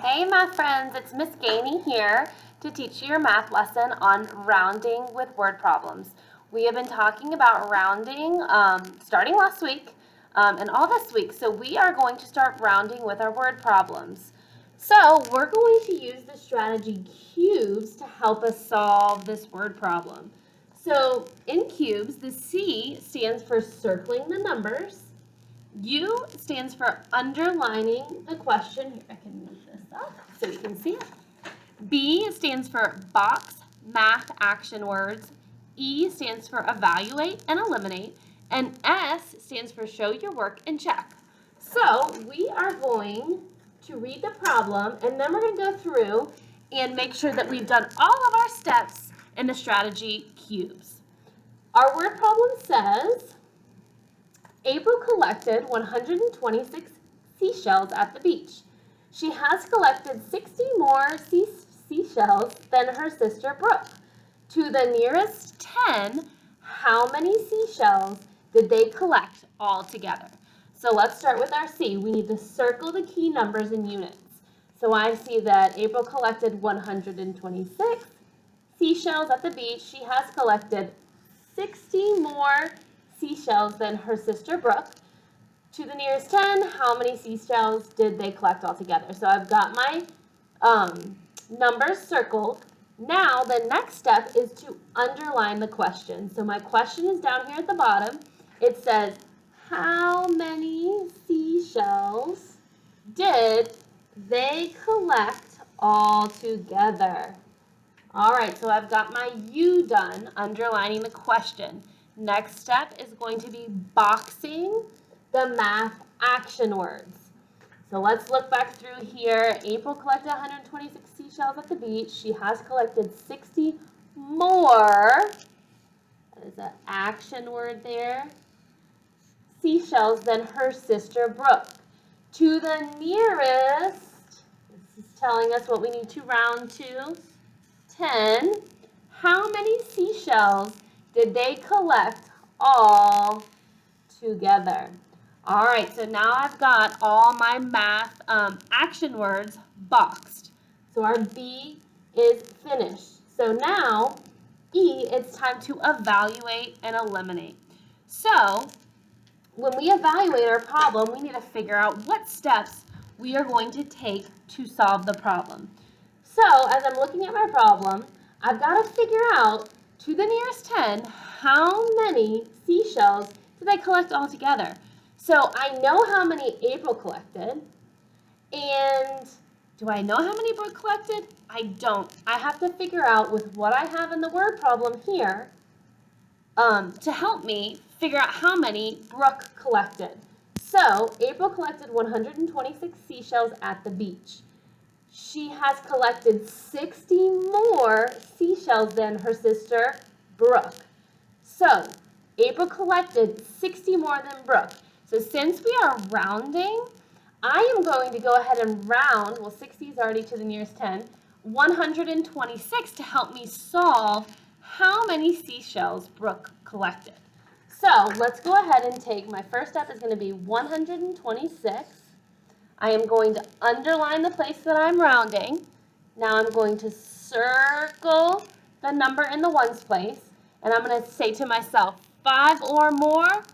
Hey math friends, it's Miss Gainey here to teach you your math lesson on rounding with word problems. We have been talking about rounding starting last week and all this week, so we are going to start rounding with our word problems. So we're going to use the strategy cubes to help us solve this word problem. So in cubes, the C stands for circling the numbers. U stands for underlining the question. Here, I can move this up so you can see it. B stands for box math action words. E stands for evaluate and eliminate. And S stands for show your work and check. So we are going to read the problem, and then we're going to go through and make sure that we've done all of our steps in the strategy cubes. Our word problem says, April collected 126 seashells at the beach. She has collected 60 more seashells than her sister Brooke. To the nearest 10, how many seashells did they collect all together? So let's start with our C. We need to circle the key numbers in units. So I see that April collected 126 seashells at the beach. She has collected 60 more seashells than her sister Brooke. To the nearest 10, how many seashells did they collect altogether? So I've got my numbers circled. Now the next step is to underline the question. So my question is down here at the bottom. It says, how many seashells did they collect all together? All right, so I've got my U done, underlining the question. Next step is going to be boxing the math action words. So let's look back through here. April collected 126 seashells at the beach. She has collected 60 more, that is an action word there, seashells than her sister Brooke. To the nearest, this is telling us what we need to round to, 10. How many seashells did they collect all together? All right, so now I've got all my math action words boxed. So our B is finished. So now, E, it's time to evaluate and eliminate. So when we evaluate our problem, we need to figure out what steps we are going to take to solve the problem. So as I'm looking at my problem, I've got to figure out, to the nearest 10, how many seashells did I collect all together? So I know how many April collected, and do I know how many Brooke collected? I don't. I have to figure out with what I have in the word problem here to help me figure out how many Brooke collected. So April collected 126 seashells at the beach. She has collected 60 more seashells than her sister Brooke. So April collected 60 more than Brooke. So since we are rounding, I am going to go ahead and round, well 60 is already to the nearest 10, 126 to help me solve how many seashells Brooke collected. So let's go ahead and take, my first step is going to be 126. I am going to underline the place that I'm rounding. Now I'm going to circle the number in the ones place, and I'm going to say to myself, 5 or more,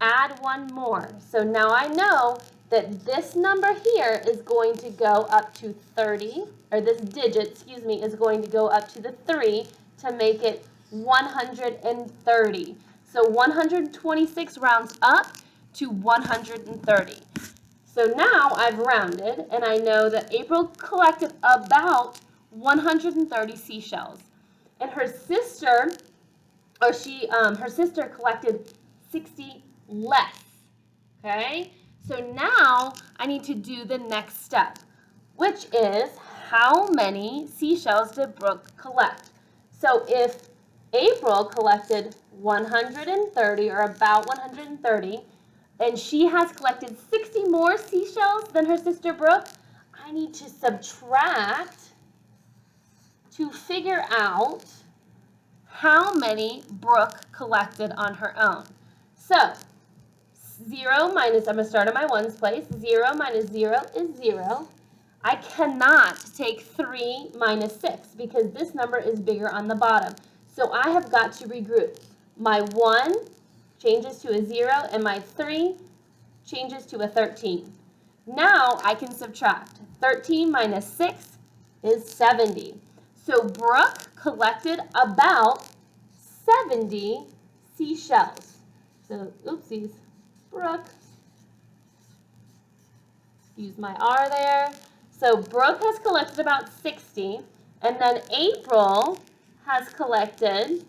add 1 more. So now I know that this number here is going to go up to 30, or this digit, excuse me, is going to go up to the 3 to make it 130. So 126 rounds up to 130. So now I've rounded, and I know that April collected about 130 seashells, and her sister, her sister collected 60 less. Okay, so now I need to do the next step, which is how many seashells did Brooke collect? So if April collected 130, or about 130, and she has collected 60 more seashells than her sister Brooke, I need to subtract to figure out how many Brooke collected on her own. So 0 minus, I'm going to start at my ones place, 0 minus 0 is 0. I cannot take 3 minus 6 because this number is bigger on the bottom. So I have got to regroup. My 1 changes to a 0 and my 3 changes to a 13. Now I can subtract. 13 minus 6 is 70. So Brooke collected about 70 seashells. So, oopsies, Brooke. Use my R there. So Brooke has collected about 60, and then April has collected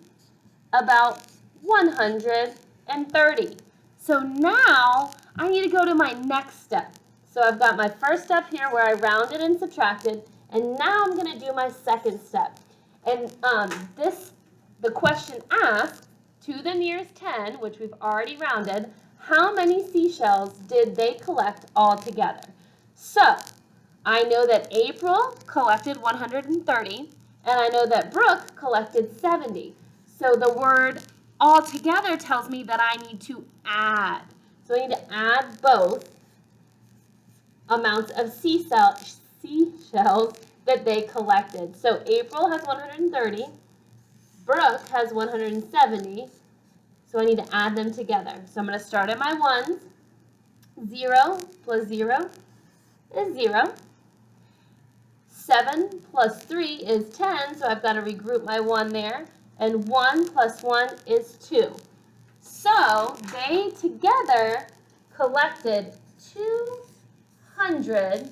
about 130. So now I need to go to my next step. So I've got my first step here where I rounded and subtracted, and now I'm going to do my second step. And the question asks, to the nearest 10, which we've already rounded, how many seashells did they collect all together? So I know that April collected 130, and I know that Brooke collected 70. So the word altogether tells me that I need to add. So I need to add both amounts of seashells that they collected. So April has 130, Brooke has 170, so I need to add them together. So I'm going to start at my ones. 0 plus 0 is 0. 7 plus 3 is 10, so I've got to regroup my 1 there. And 1 plus 1 is 2. So they together collected 200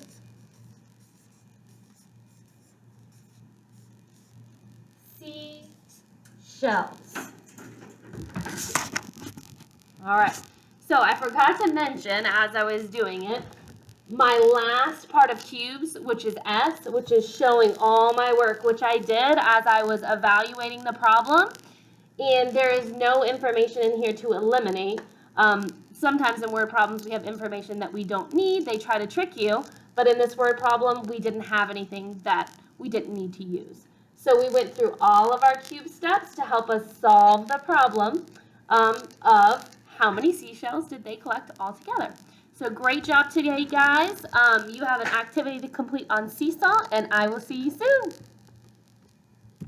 seashells. All right, so I forgot to mention as I was doing it, my last part of cubes, which is S, which is showing all my work, which I did as I was evaluating the problem. And there is no information in here to eliminate. Sometimes in word problems we have information that we don't need. They try to trick you. But in this word problem, we didn't have anything that we didn't need to use. So we went through all of our cube steps to help us solve the problem of how many seashells did they collect all together. So great job today, guys. You have an activity to complete on Seesaw, and I will see you soon.